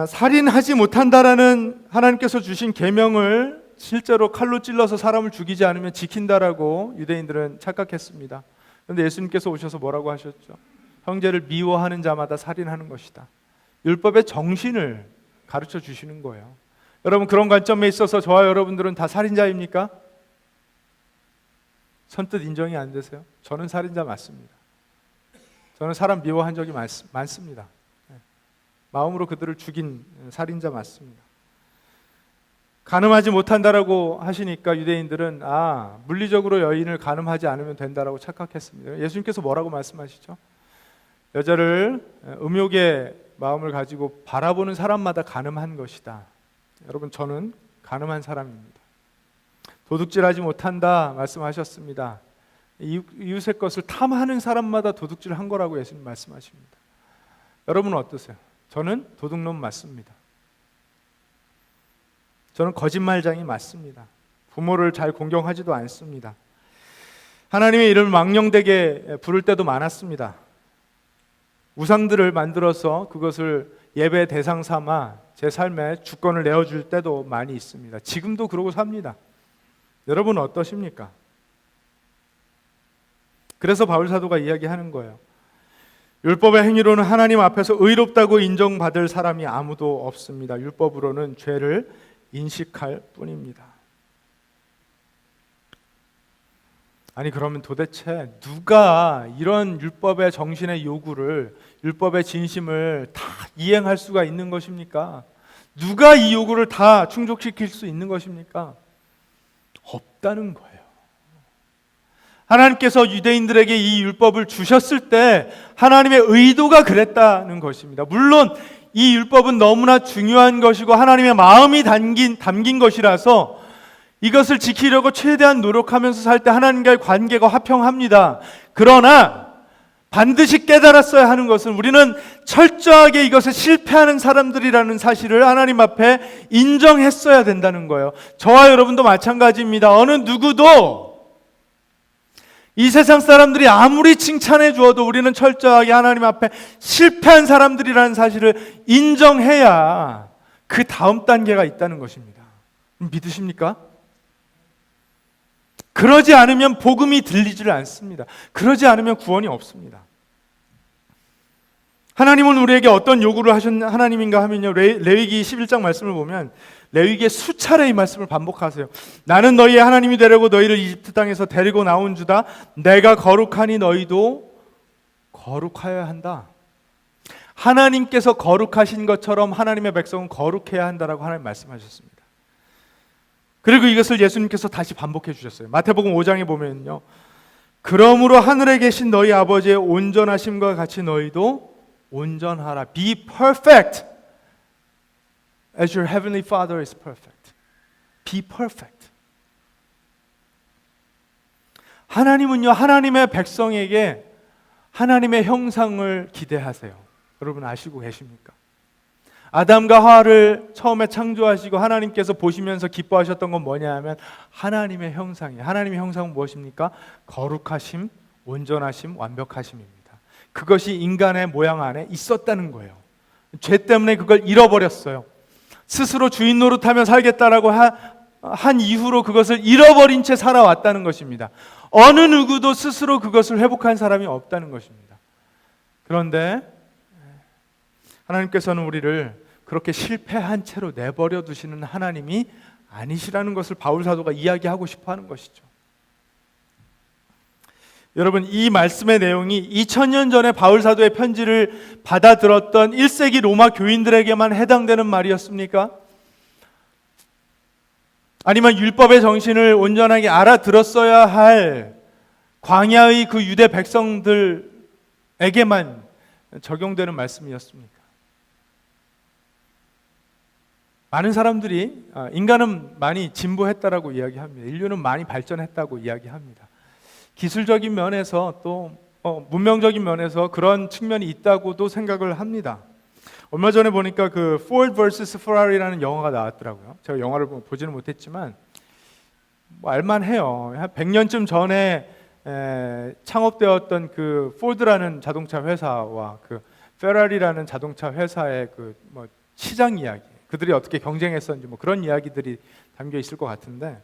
살인하지 못한다라는 하나님께서 주신 계명을 실제로 칼로 찔러서 사람을 죽이지 않으면 지킨다라고 유대인들은 착각했습니다. 그런데 예수님께서 오셔서 뭐라고 하셨죠? 형제를 미워하는 자마다 살인하는 것이다. 율법의 정신을 가르쳐 주시는 거예요. 여러분, 그런 관점에 있어서 저와 여러분들은 다 살인자입니까? 선뜻 인정이 안 되세요? 저는 살인자 맞습니다. 저는 사람 미워한 적이 많습니다. 마음으로 그들을 죽인 살인자 맞습니다. 간음하지 못한다라고 하시니까 유대인들은 물리적으로 여인을 간음하지 않으면 된다라고 착각했습니다. 예수님께서 뭐라고 말씀하시죠? 여자를 음욕의 마음을 가지고 바라보는 사람마다 간음한 것이다. 여러분, 저는 간음한 사람입니다. 도둑질하지 못한다 말씀하셨습니다. 이웃의 것을 탐하는 사람마다 도둑질을 한 거라고 예수님 말씀하십니다. 여러분은 어떠세요? 저는 도둑놈 맞습니다. 저는 거짓말장이 맞습니다. 부모를 잘 공경하지도 않습니다. 하나님의 이름을 망령되게 부를 때도 많았습니다. 우상들을 만들어서 그것을 예배 대상 삼아 제 삶에 주권을 내어줄 때도 많이 있습니다. 지금도 그러고 삽니다. 여러분은 어떠십니까? 그래서 바울 사도가 이야기하는 거예요. 율법의 행위로는 하나님 앞에서 의롭다고 인정받을 사람이 아무도 없습니다. 율법으로는 죄를 인식할 뿐입니다. 아니 그러면 도대체 누가 이런 율법의 정신의 요구를, 율법의 진심을 다 이행할 수가 있는 것입니까? 누가 이 요구를 다 충족시킬 수 있는 것입니까? 없다는 거예요. 하나님께서 유대인들에게 이 율법을 주셨을 때 하나님의 의도가 그랬다는 것입니다. 물론 이 율법은 너무나 중요한 것이고 하나님의 마음이 담긴 것이라서 이것을 지키려고 최대한 노력하면서 살 때 하나님과의 관계가 화평합니다. 그러나 반드시 깨달았어야 하는 것은 우리는 철저하게 이것에 실패하는 사람들이라는 사실을 하나님 앞에 인정했어야 된다는 거예요. 저와 여러분도 마찬가지입니다. 어느 누구도 이 세상 사람들이 아무리 칭찬해 주어도 우리는 철저하게 하나님 앞에 실패한 사람들이라는 사실을 인정해야 그 다음 단계가 있다는 것입니다. 믿으십니까? 그러지 않으면 복음이 들리지를 않습니다. 그러지 않으면 구원이 없습니다. 하나님은 우리에게 어떤 요구를 하신 하나님인가 하면요, 레위기 11장 말씀을 보면 레위기에 수차례 이 말씀을 반복하세요. 나는 너희의 하나님이 되려고 너희를 이집트 땅에서 데리고 나온 주다. 내가 거룩하니 너희도 거룩하여야 한다. 하나님께서 거룩하신 것처럼 하나님의 백성은 거룩해야 한다라고 하나님 말씀하셨습니다. 그리고 이것을 예수님께서 다시 반복해 주셨어요. 마태복음 5장에 보면요, 그러므로 하늘에 계신 너희 아버지의 온전하심과 같이 너희도 온전하라. Be perfect as your heavenly Father is perfect. Be perfect. 하나님은요, 하나님의 백성에게 하나님의 형상을 기대하세요. 여러분 아시고 계십니까? 아담과 하와를 처음에 창조하시고 하나님께서 보시면서 기뻐하셨던 건 뭐냐 하면 하나님의 형상이에요. 하나님의 형상은 무엇입니까? 거룩하심, 온전하심, 완벽하심입니다. 그것이 인간의 모양 안에 있었다는 거예요. 죄 때문에 그걸 잃어버렸어요. 스스로 주인 노릇하며 살겠다라고 한 이후로 그것을 잃어버린 채 살아왔다는 것입니다. 어느 누구도 스스로 그것을 회복한 사람이 없다는 것입니다. 그런데 하나님께서는 우리를 그렇게 실패한 채로 내버려 두시는 하나님이 아니시라는 것을 바울 사도가 이야기하고 싶어 하는 것이죠. 여러분, 이 말씀의 내용이 2000년 전에 바울 사도의 편지를 받아들었던 1세기 로마 교인들에게만 해당되는 말이었습니까? 아니면 율법의 정신을 온전하게 알아들었어야 할 광야의 그 유대 백성들에게만 적용되는 말씀이었습니까? 많은 사람들이 인간은 많이 진보했다라고 이야기합니다. 인류는 많이 발전했다고 이야기합니다. 기술적인 면에서 또 문명적인 면에서 그런 측면이 있다고도 생각을 합니다. 얼마 전에 보니까 그 Ford vs. Ferrari라는 영화가 나왔더라고요. 제가 영화를 보지는 못했지만 뭐 알만해요. 한 100년쯤 전에 창업되었던 그 포드라는 자동차 회사와 그 페라리라는 자동차 회사의 그 뭐 시장 이야기, 그들이 어떻게 경쟁했었는지 뭐 그런 이야기들이 담겨 있을 것 같은데,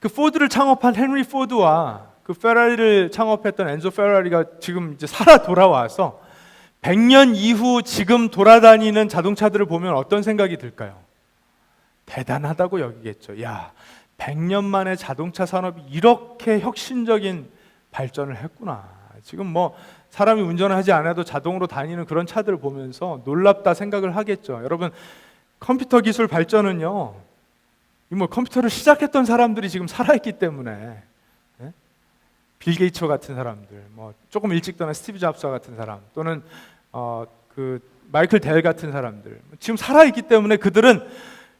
그 포드를 창업한 헨리 포드와 그 페라리를 창업했던 엔조 페라리가 지금 이제 살아 돌아와서 100년 이후 지금 돌아다니는 자동차들을 보면 어떤 생각이 들까요? 대단하다고 여기겠죠. 야, 100년 만에 자동차 산업이 이렇게 혁신적인 발전을 했구나. 지금 뭐 사람이 운전하지 않아도 자동으로 다니는 그런 차들을 보면서 놀랍다 생각을 하겠죠. 여러분, 컴퓨터 기술 발전은요, 뭐 컴퓨터를 시작했던 사람들이 지금 살아있기 때문에, 빌 게이츠 같은 사람들, 뭐 조금 일찍 떠난 스티브 잡스 같은 사람, 또는 그 마이클 델 같은 사람들 지금 살아있기 때문에 그들은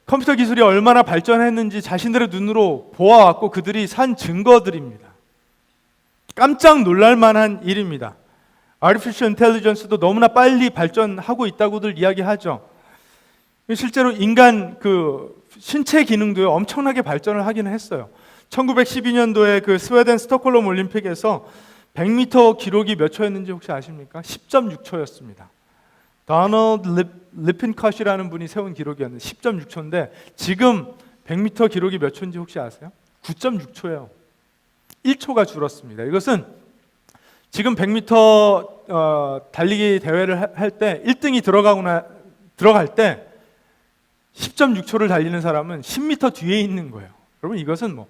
컴퓨터 기술이 얼마나 발전했는지 자신들의 눈으로 보아왔고 그들이 산 증거들입니다. 깜짝 놀랄 만한 일입니다. Artificial Intelligence도 너무나 빨리 발전하고 있다고들 이야기하죠. 실제로 인간 신체 기능도 엄청나게 발전을 하기는 했어요. 1912년도에 그 스웨덴 스톡홀름 올림픽에서 100m 기록이 몇 초였는지 혹시 아십니까? 10.6초였습니다. 도널드 리핀컷이라는 분이 세운 기록이었는데 10.6초인데 지금 100m 기록이 몇 초인지 혹시 아세요? 9.6초예요. 1초가 줄었습니다. 이것은 지금 100m 달리기 대회를 할 때 1등이 들어갈 때 10.6초를 달리는 사람은 10m 뒤에 있는 거예요. 여러분 이것은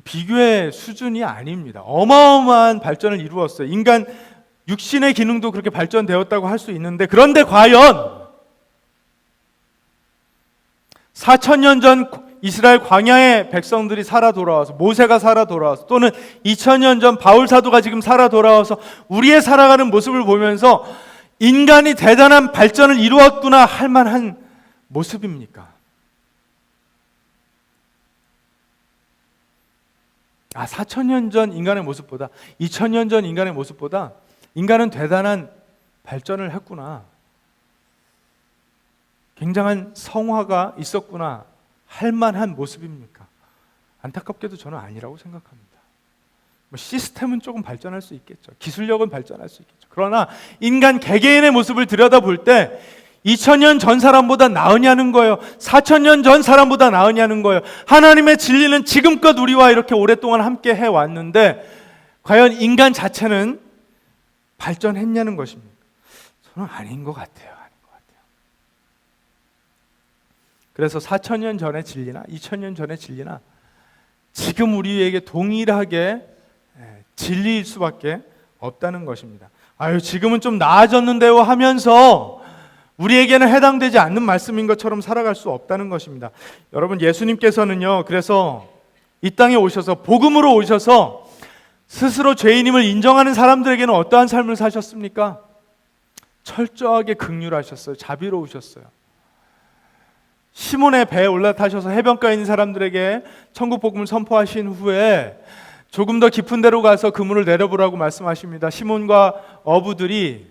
비교의 수준이 아닙니다. 어마어마한 발전을 이루었어요. 인간 육신의 기능도 그렇게 발전되었다고 할 수 있는데 그런데 과연 4,000년 전 이스라엘 광야의 백성들이 살아 돌아와서 모세가 살아 돌아와서 또는 2,000년 전 바울 사도가 지금 살아 돌아와서 우리의 살아가는 모습을 보면서 인간이 대단한 발전을 이루었구나 할 만한 모습입니까? 4,000년 전 인간의 모습보다 2,000년 전 인간의 모습보다 인간은 대단한 발전을 했구나. 굉장한 성화가 있었구나 할 만한 모습입니까? 안타깝게도 저는 아니라고 생각합니다. 시스템은 조금 발전할 수 있겠죠. 기술력은 발전할 수 있겠죠. 그러나 인간 개개인의 모습을 들여다볼 때 2,000년 전 사람보다 나으냐는 거예요. 4,000년 전 사람보다 나으냐는 거예요. 하나님의 진리는 지금껏 우리와 이렇게 오랫동안 함께 해왔는데 과연 인간 자체는 발전했냐는 것입니다. 저는 아닌 것 같아요. 그래서 4,000년 전의 진리나 2,000년 전의 진리나 지금 우리에게 동일하게 진리일 수밖에 없다는 것입니다. 지금은 좀 나아졌는데요 하면서 우리에게는 해당되지 않는 말씀인 것처럼 살아갈 수 없다는 것입니다. 여러분 예수님께서는요 그래서 이 땅에 오셔서 복음으로 오셔서 스스로 죄인임을 인정하는 사람들에게는 어떠한 삶을 사셨습니까? 철저하게 긍휼하셨어요. 자비로우셨어요. 시몬의 배에 올라타셔서 해변가에 있는 사람들에게 천국 복음을 선포하신 후에 조금 더 깊은 데로 가서 그물을 내려보라고 말씀하십니다. 시몬과 어부들이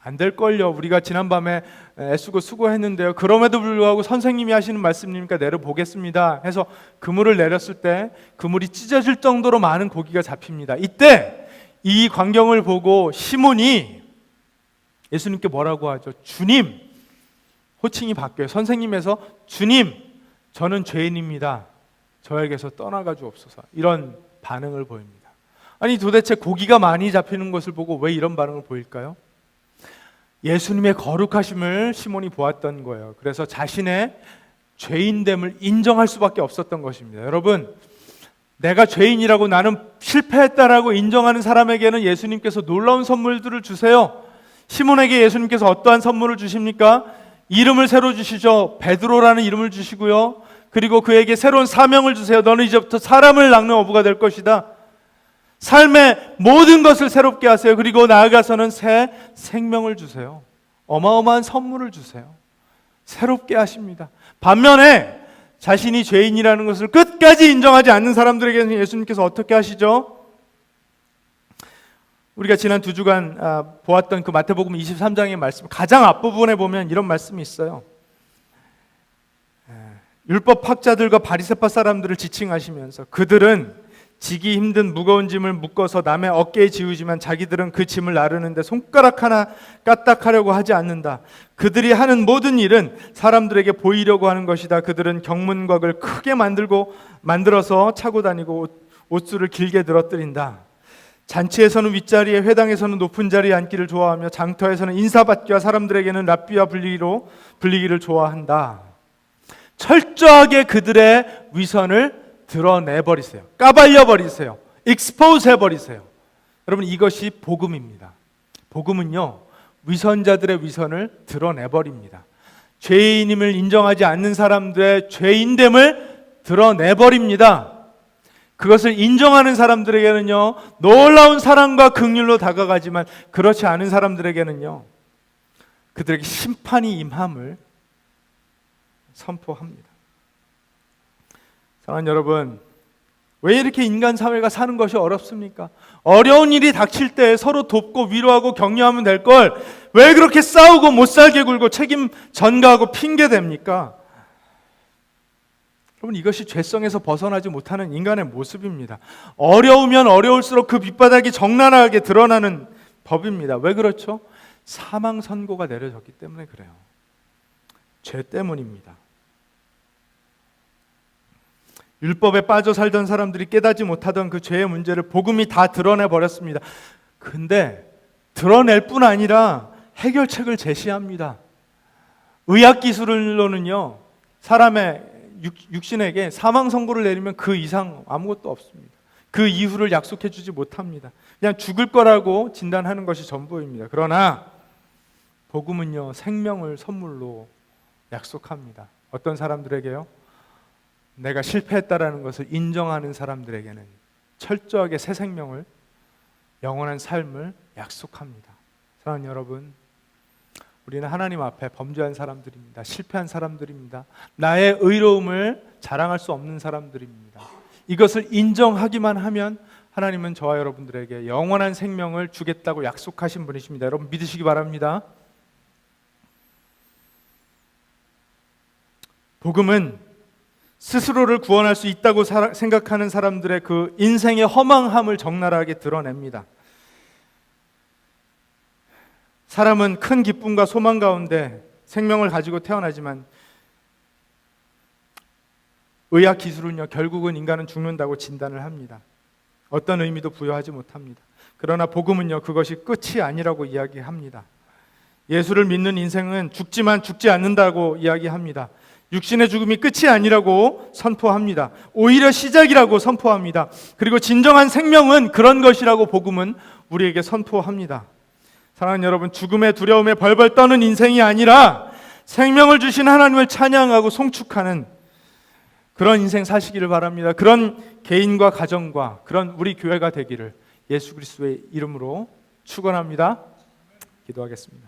안 될걸요. 우리가 지난밤에 애쓰고 수고했는데요. 그럼에도 불구하고 선생님이 하시는 말씀이니까 내려보겠습니다. 해서 그물을 내렸을 때 그물이 찢어질 정도로 많은 고기가 잡힙니다. 이때 이 광경을 보고 시몬이 예수님께 뭐라고 하죠? 주님, 호칭이 바뀌어요. 선생님에서 주님, 저는 죄인입니다. 저에게서 떠나가 주옵소서. 이런 반응을 보입니다. 아니 도대체 고기가 많이 잡히는 것을 보고 왜 이런 반응을 보일까요? 예수님의 거룩하심을 시몬이 보았던 거예요. 그래서 자신의 죄인됨을 인정할 수밖에 없었던 것입니다. 여러분, 내가 죄인이라고 나는 실패했다라고 인정하는 사람에게는 예수님께서 놀라운 선물들을 주세요. 시몬에게 예수님께서 어떠한 선물을 주십니까? 이름을 새로 주시죠. 베드로라는 이름을 주시고요. 그리고 그에게 새로운 사명을 주세요. 너는 이제부터 사람을 낚는 어부가 될 것이다. 삶의 모든 것을 새롭게 하세요. 그리고 나아가서는 새 생명을 주세요. 어마어마한 선물을 주세요. 새롭게 하십니다. 반면에 자신이 죄인이라는 것을 끝까지 인정하지 않는 사람들에게는 예수님께서 어떻게 하시죠? 우리가 지난 2주간 보았던 그 마태복음 23장의 말씀 가장 앞부분에 보면 이런 말씀이 있어요. 율법 학자들과 바리새파 사람들을 지칭하시면서 그들은 지기 힘든 무거운 짐을 묶어서 남의 어깨에 지우지만 자기들은 그 짐을 나르는데 손가락 하나 까딱하려고 하지 않는다. 그들이 하는 모든 일은 사람들에게 보이려고 하는 것이다. 그들은 경문곽을 크게 만들어서 차고 다니고 옷수를 길게 늘어뜨린다. 잔치에서는 윗자리에, 회당에서는 높은 자리에 앉기를 좋아하며 장터에서는 인사받기와 사람들에게는 랍비와 불리기를 좋아한다. 철저하게 그들의 위선을 드러내버리세요. 까발려버리세요. expose 해버리세요. 여러분 이것이 복음입니다. 복음은요 위선자들의 위선을 드러내버립니다. 죄인임을 인정하지 않는 사람들의 죄인됨을 드러내버립니다. 그것을 인정하는 사람들에게는요 놀라운 사랑과 긍휼로 다가가지만 그렇지 않은 사람들에게는요 그들에게 심판이 임함을 선포합니다. 사랑하는 여러분, 왜 이렇게 인간 사회가 사는 것이 어렵습니까? 어려운 일이 닥칠 때 서로 돕고 위로하고 격려하면 될 걸 왜 그렇게 싸우고 못 살게 굴고 책임 전가하고 핑계댑니까? 여러분, 이것이 죄성에서 벗어나지 못하는 인간의 모습입니다. 어려우면 어려울수록 그 밑바닥이 적나라하게 드러나는 법입니다. 왜 그렇죠? 사망 선고가 내려졌기 때문에 그래요. 죄 때문입니다. 율법에 빠져 살던 사람들이 깨닫지 못하던 그 죄의 문제를 복음이 다 드러내 버렸습니다. 근데 드러낼 뿐 아니라 해결책을 제시합니다. 의학 기술로는요, 사람의 육신에게 사망 선고를 내리면 그 이상 아무것도 없습니다. 그 이후를 약속해 주지 못합니다. 그냥 죽을 거라고 진단하는 것이 전부입니다. 그러나 복음은요, 생명을 선물로 약속합니다. 어떤 사람들에게요? 내가 실패했다라는 것을 인정하는 사람들에게는 철저하게 새 생명을, 영원한 삶을 약속합니다. 사랑하는 여러분, 우리는 하나님 앞에 범죄한 사람들입니다. 실패한 사람들입니다. 나의 의로움을 자랑할 수 없는 사람들입니다. 이것을 인정하기만 하면 하나님은 저와 여러분들에게 영원한 생명을 주겠다고 약속하신 분이십니다. 여러분 믿으시기 바랍니다. 복음은 스스로를 구원할 수 있다고 생각하는 사람들의 그 인생의 허망함을 적나라하게 드러냅니다. 사람은 큰 기쁨과 소망 가운데 생명을 가지고 태어나지만 의학 기술은요, 결국은 인간은 죽는다고 진단을 합니다. 어떤 의미도 부여하지 못합니다. 그러나 복음은요, 그것이 끝이 아니라고 이야기합니다. 예수를 믿는 인생은 죽지만 죽지 않는다고 이야기합니다. 육신의 죽음이 끝이 아니라고 선포합니다. 오히려 시작이라고 선포합니다. 그리고 진정한 생명은 그런 것이라고 복음은 우리에게 선포합니다. 사랑하는 여러분, 죽음의 두려움에 벌벌 떠는 인생이 아니라 생명을 주신 하나님을 찬양하고 송축하는 그런 인생 사시기를 바랍니다. 그런 개인과 가정과 그런 우리 교회가 되기를 예수 그리스도의 이름으로 축원합니다. 기도하겠습니다.